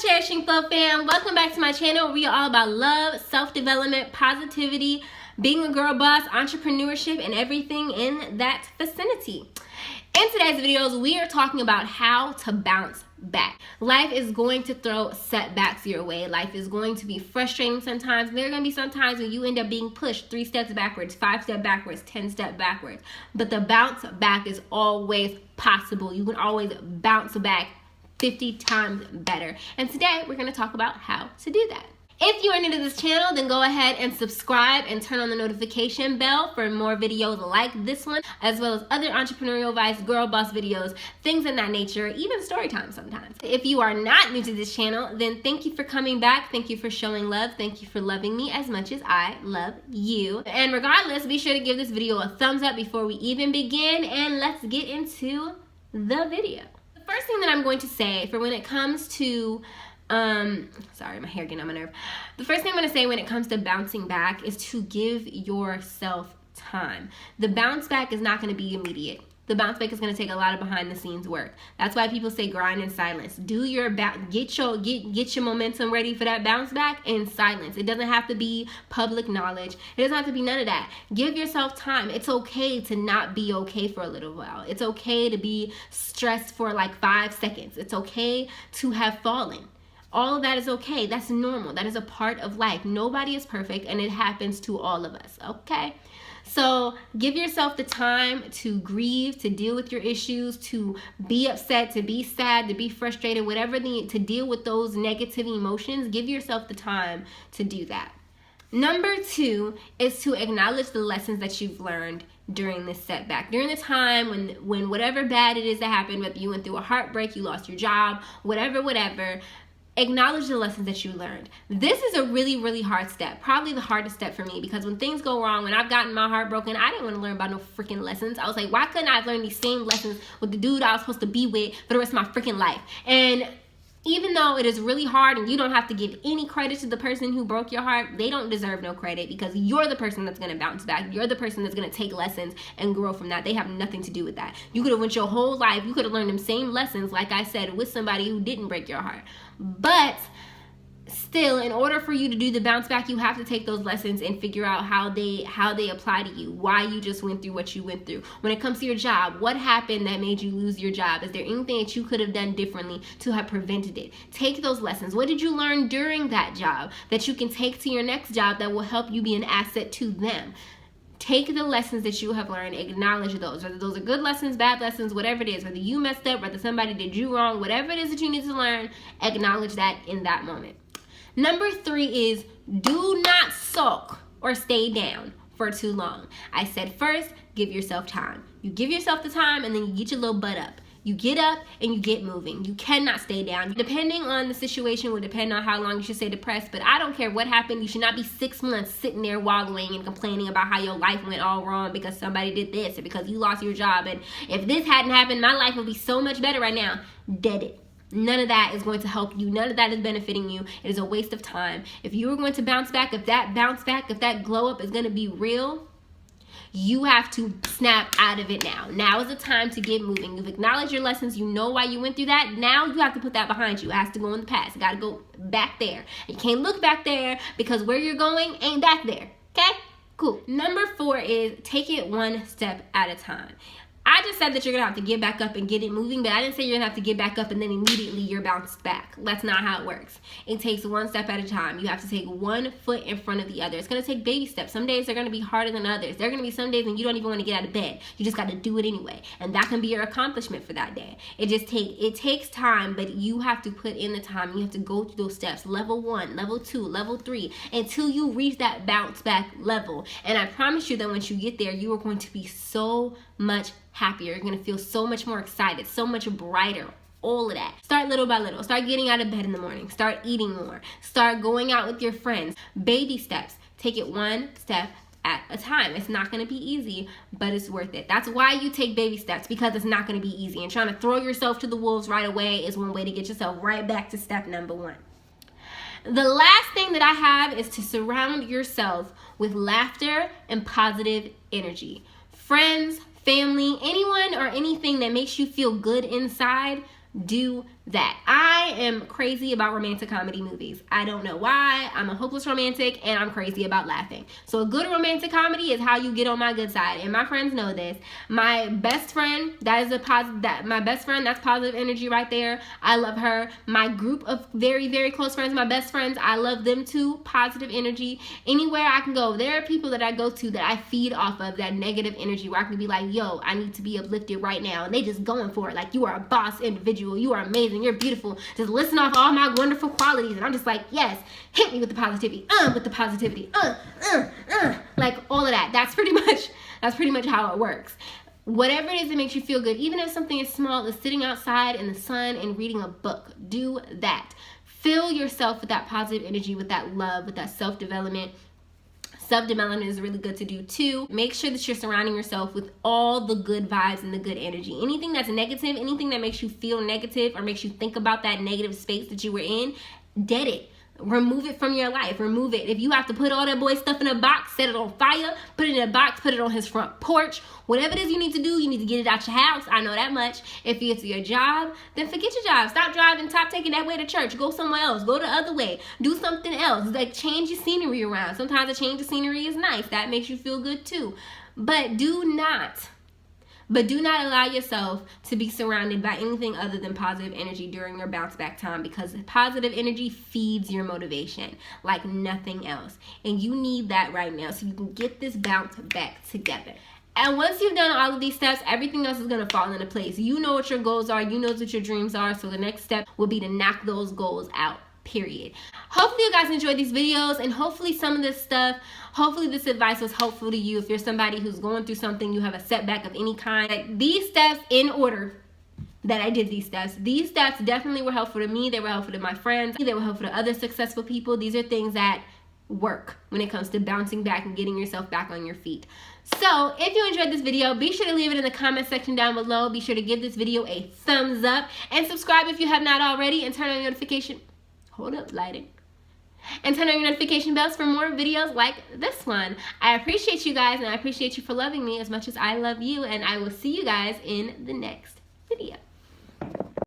Cherishing Flow fam? Welcome back to my channel where we are all about love, self-development, positivity, being a girl boss, entrepreneurship, and everything in that vicinity. In today's videos, we are talking about how to bounce back. Life is going to throw setbacks your way. Life is going to be frustrating sometimes. There are going to be some times when you end up being pushed 3 steps backwards, 5 steps backwards, 10 steps backwards. But the bounce back is always possible. You can always bounce back 50 times better. And today we're going to talk about how to do that. If you are new to this channel, then go ahead and subscribe and turn on the notification bell for more videos like this one, as well as other entrepreneurial advice, girl boss videos, things of that nature, even story time sometimes. If you are not new to this channel, then thank you for coming back. Thank you for showing love. Thank you for loving me as much as I love you. And regardless, be sure to give this video a thumbs up before we even begin, and let's get into the video. The first thing that I'm going to say for when it comes to sorry, my hair getting on my nerve. The first thing I'm going to say when it comes to bouncing back is to give yourself time. The bounce back is not going to be immediate. The bounce back is going to take a lot of behind the scenes work. That's why people say grind in silence. Do your get your momentum ready for that bounce back in silence. It doesn't have to be public knowledge. It doesn't have to be none of that. Give yourself time. It's okay to not be okay for a little while. It's okay to be stressed for like 5 seconds. It's okay to have fallen. All of that is okay. That's normal. That is a part of life. Nobody is perfect, and it happens to all of us, okay? So give yourself the time to grieve, to deal with your issues, to be upset, to be sad, to be frustrated, whatever to deal with those negative emotions. Give yourself the time to do that. Number 2 is to acknowledge the lessons that you've learned during this setback. During the time when whatever bad it is that happened, whether you went through a heartbreak, you lost your job, whatever, acknowledge the lessons that you learned. This is a really hard step, probably the hardest step for me, because when things go wrong, when I've gotten my heart broken, I didn't want to learn about no freaking lessons. I was like, why couldn't I have learned these same lessons with the dude I was supposed to be with for the rest of my freaking life? And even though it is really hard and you don't have to give any credit to the person who broke your heart, they don't deserve no credit, because you're the person that's going to bounce back. You're the person that's going to take lessons and grow from that. They have nothing to do with that. You could have went your whole life, you could have learned them same lessons, like I said, with somebody who didn't break your heart. But still, in order for you to do the bounce back, you have to take those lessons and figure out how they apply to you, why you just went through what you went through. When it comes to your job, what happened that made you lose your job? Is there anything that you could have done differently to have prevented it? Take those lessons. What did you learn during that job that you can take to your next job that will help you be an asset to them? Take the lessons that you have learned, acknowledge those, whether those are good lessons, bad lessons, whatever it is, whether you messed up, whether somebody did you wrong, whatever it is that you need to learn, acknowledge that in that moment. Number 3 is do not sulk or stay down for too long. I said first, give yourself time. You give yourself the time, and then you get your little butt up. You get up and you get moving. You cannot stay down. Depending on the situation will depend on how long you should stay depressed, but I don't care what happened. You should not be 6 months sitting there wallowing and complaining about how your life went all wrong because somebody did this or because you lost your job. And if this hadn't happened, my life would be so much better right now. Dead it. None of that is going to help you. None of that is benefiting you. It is a waste of time. If you are going to bounce back, if that glow up is going to be real, you have to snap out of it now. Now is the time to get moving. You've acknowledged your lessons. You know why you went through that. Now you have to put that behind you. It has to go in the past. It got to go back there. You can't look back there because where you're going ain't back there. Okay? Cool. Number 4 is take it one step at a time. I just said that you're going to have to get back up and get it moving, but I didn't say you're going to have to get back up and then immediately you're bounced back. That's not how it works. It takes one step at a time. You have to take one foot in front of the other. It's going to take baby steps. Some days are going to be harder than others. There are going to be some days when you don't even want to get out of bed. You just got to do it anyway. And that can be your accomplishment for that day. It takes time, but you have to put in the time. You have to go through those steps. Level 1, level 2, level 3, until you reach that bounce back level. And I promise you that once you get there, you are going to be so much happier. You're going to feel so much more excited, so much brighter, all of that. Start little by little. Start getting out of bed in the morning. Start eating more. Start going out with your friends. Baby steps. Take it one step at a time. It's not going to be easy, but it's worth it. That's why you take baby steps, because it's not going to be easy. And trying to throw yourself to the wolves right away is one way to get yourself right back to step number 1. The last thing that I have is to surround yourself with laughter and positive energy. Friends, family, anyone or anything that makes you feel good inside, do that. I am crazy about romantic comedy movies. I don't know why. I'm a hopeless romantic and I'm crazy about laughing. So a good romantic comedy is how you get on my good side. And my friends know this. My best friend, that's positive energy right there. I love her. My group of very, very close friends, my best friends, I love them too. Positive energy. Anywhere I can go, there are people that I go to that I feed off of that negative energy where I can be like, yo, I need to be uplifted right now. And they just going for it. Like, you are a boss individual. You are amazing. You're beautiful. Just listen off all my wonderful qualities, and I'm just like, yes, hit me with the positivity, with the positivity, like all of that. That's pretty much how it works. Whatever it is that makes you feel good, even if something is small, is sitting outside in the sun and reading a book. Do that. Fill yourself with that positive energy, with that love, with that self-development. Self-development is really good to do too. Make sure that you're surrounding yourself with all the good vibes and the good energy. Anything that's negative, anything that makes you feel negative or makes you think about that negative space that you were in, dead it. Remove it from your life. Remove it. If you have to put all that boy stuff in a box, set it on fire, put it in a box, put it on his front porch. Whatever it is you need to do, you need to get it out your house. I know that much. If it's your job, then forget your job. Stop driving. Stop taking that way to church. Go somewhere else. Go the other way. Do something else. Like, change your scenery around. Sometimes a change of scenery is nice. That makes you feel good too. But do not allow yourself to be surrounded by anything other than positive energy during your bounce back time, because positive energy feeds your motivation like nothing else. And you need that right now so you can get this bounce back together. And once you've done all of these steps, everything else is going to fall into place. You know what your goals are. You know what your dreams are. So the next step will be to knock those goals out. Period. Hopefully you guys enjoyed these videos, and hopefully some of this stuff, hopefully this advice was helpful to you. If you're somebody who's going through something, you have a setback of any kind, like these steps in order that I did these steps definitely were helpful to me. They were helpful to my friends. They were helpful to other successful people. These are things that work when it comes to bouncing back and getting yourself back on your feet. So if you enjoyed this video, be sure to leave it in the comment section down below. Be sure to give this video a thumbs up and subscribe if you have not already, and turn on your notification. Hold up, lighting. And turn on your notification bells for more videos like this one. I appreciate you guys, and I appreciate you for loving me as much as I love you, and I will see you guys in the next video.